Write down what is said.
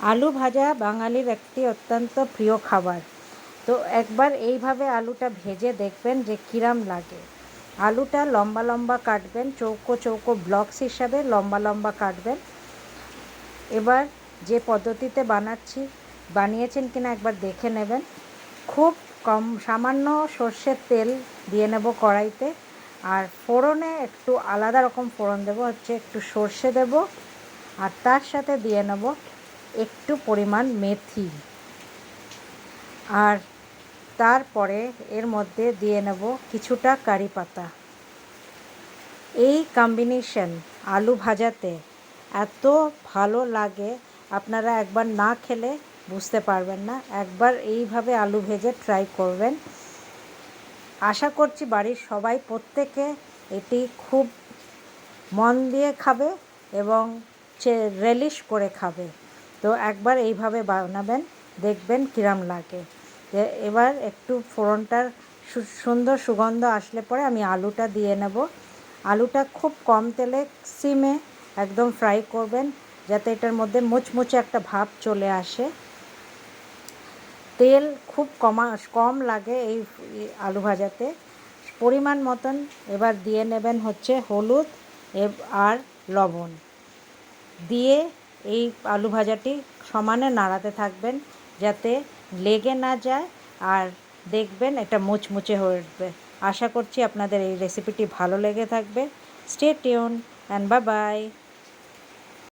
আলু ভাজা বাঙালির একটি অত্যন্ত প্রিয় খাবার। তো একবার এইভাবে আলুটা ভেজে দেখবেন যে কিরম লাগে। আলুটা লম্বা লম্বা কাটবেন, চৌকো চৌকো ব্লকস হিসাবে লম্বা লম্বা কাটবেন। এবার যে পদ্ধতিতে বানিয়েছেন কিনা একবার দেখে নেবেন। খুব কম সামান্য সর্ষের তেল দিয়ে নেব কড়াইতে, আর ফোড়নে একটু আলাদা রকম ফোড়ন দেবো, হচ্ছে একটু সর্ষে দেব, আর তার সাথে দিয়ে নেব একটু পরিমাণ মেথি, আর তারপরে এর মধ্যে দিয়ে নেব কিছুটা কারি পাতা। এই কম্বিনেশন আলু ভাজাতে এত ভালো লাগে, আপনারা একবার না খেলে বুঝতে পারবেন না। একবার এইভাবে আলু ভেজে ট্রাই করবেন। আশা করছি বাড়ির সবাই প্রত্যেকে এটি খুব মন দিয়ে খাবে এবং রেলিশ করে খাবে। তো একবার এইভাবে বানাবেন, দেখবেন কিরম লাগে। এবার একটু ফোড়নটার সুন্দর সুগন্ধ আসলে পরে আমি আলুটা দিয়ে নেব। আলুটা খুব কম তেলে সিমে একদম ফ্রাই করবেন, যাতে এটার মধ্যে মুচমুচে একটা ভাব চলে আসে। তেল খুব কম লাগে এই আলু ভাজাতে। পরিমাণ মতন এবার দিয়ে নেবেন হচ্ছে হলুদ আর লবণ দিয়ে এই আলু ভাজাটি সমানে নাড়াতে থাকবেন, যাতে লেগে না যায়, আর দেখবেন এটা মুচমুচে হয়ে উঠবে। আশা করছি আপনাদের এই রেসিপিটি ভালো লেগে থাকবে। Stay tune and bye bye.